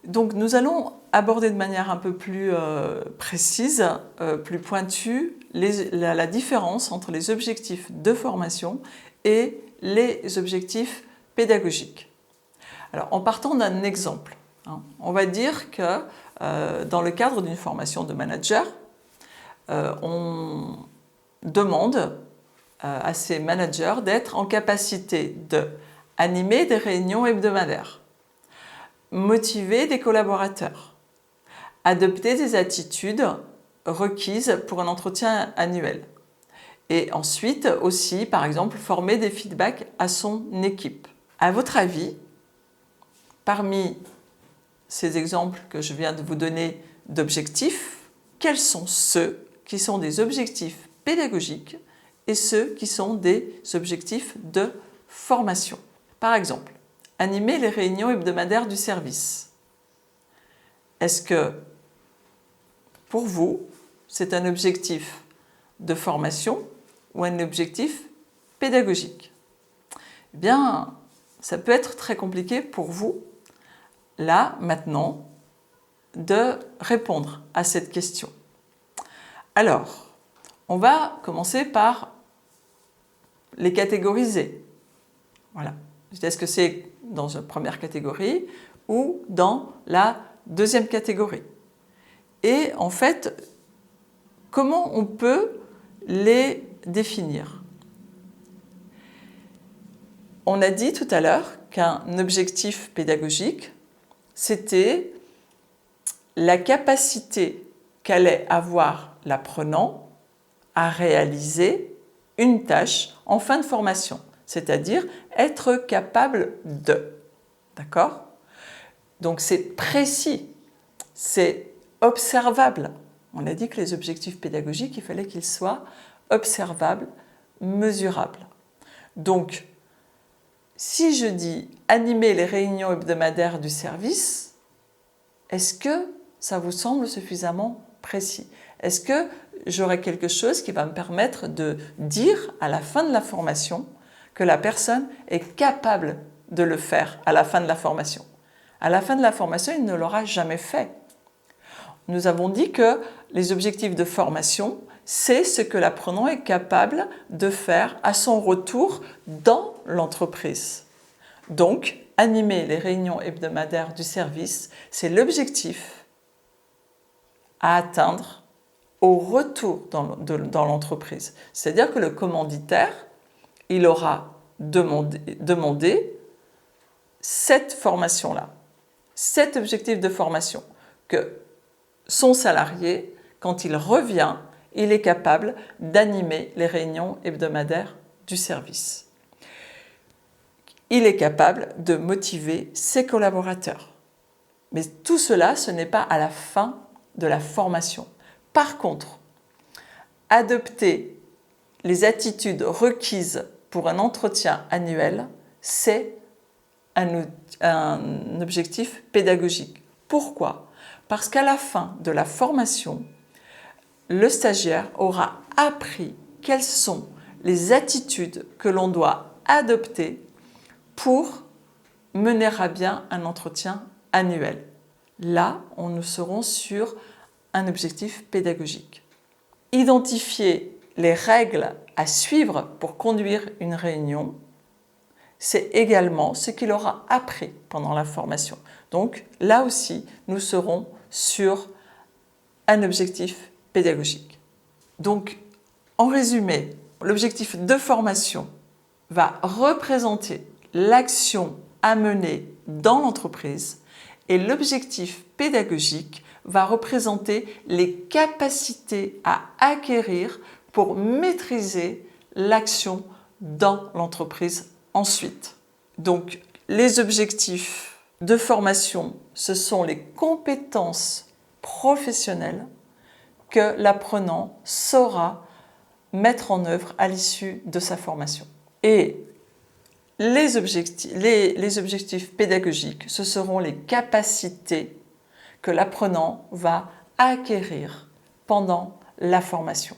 Donc nous allons aborder de manière un peu plus précise, plus pointue, la différence entre les objectifs de formation et les objectifs pédagogiques. Alors en partant d'un exemple, on va dire que dans le cadre d'une formation de manager, on demande à ces managers d'être en capacité d'animer des réunions hebdomadaires, motiver des collaborateurs, adopter des attitudes requises pour un entretien annuel et ensuite aussi, par exemple, former des feedbacks à son équipe. À votre avis, parmi ces exemples que je viens de vous donner d'objectifs, quels sont ceux qui sont des objectifs pédagogiques et ceux qui sont des objectifs de formation? Par exemple, animer les réunions hebdomadaires du service. Est-ce que, pour vous, c'est un objectif de formation ou un objectif pédagogique? Eh bien, ça peut être très compliqué pour vous, là, maintenant, de répondre à cette question. Alors, on va commencer par les catégoriser. Voilà. Est-ce que c'est dans une première catégorie ou dans la deuxième catégorie? Et en fait, comment on peut les définir? On a dit tout à l'heure qu'un objectif pédagogique, c'était la capacité qu'allait avoir l'apprenant à réaliser une tâche en fin de formation, c'est-à-dire être capable de. D'accord? Donc c'est précis, c'est observable. On a dit que les objectifs pédagogiques, il fallait qu'ils soient observables, mesurables. Donc, si je dis animer les réunions hebdomadaires du service, est-ce que ça vous semble suffisamment précis? Est-ce que j'aurai quelque chose qui va me permettre de dire à la fin de la formation que la personne est capable de le faire à la fin de la formation? À la fin de la formation, il ne l'aura jamais fait. Nous avons dit que les objectifs de formation, c'est ce que l'apprenant est capable de faire à son retour dans l'entreprise. Donc, animer les réunions hebdomadaires du service, c'est l'objectif à atteindre au retour dans l'entreprise. C'est-à-dire que le commanditaire, il aura demandé cette formation-là, cet objectif de formation, que son salarié, quand il revient, il est capable d'animer les réunions hebdomadaires du service. Il est capable de motiver ses collaborateurs. Mais tout cela, ce n'est pas à la fin de la formation. Par contre, adopter les attitudes requises pour un entretien annuel, c'est un objectif pédagogique. Pourquoi? Parce qu'à la fin de la formation, le stagiaire aura appris quelles sont les attitudes que l'on doit adopter pour mener à bien un entretien annuel. Là, nous serons sur un objectif pédagogique. Identifier les règles à suivre pour conduire une réunion, c'est également ce qu'il aura appris pendant la formation. Donc là aussi, nous serons sur un objectif pédagogique. Donc, en résumé, l'objectif de formation va représenter l'action à mener dans l'entreprise et l'objectif pédagogique va représenter les capacités à acquérir pour maîtriser l'action dans l'entreprise ensuite. Donc, les objectifs de formation, ce sont les compétences professionnelles que l'apprenant saura mettre en œuvre à l'issue de sa formation. Et les objectifs pédagogiques, ce seront les capacités que l'apprenant va acquérir pendant la formation.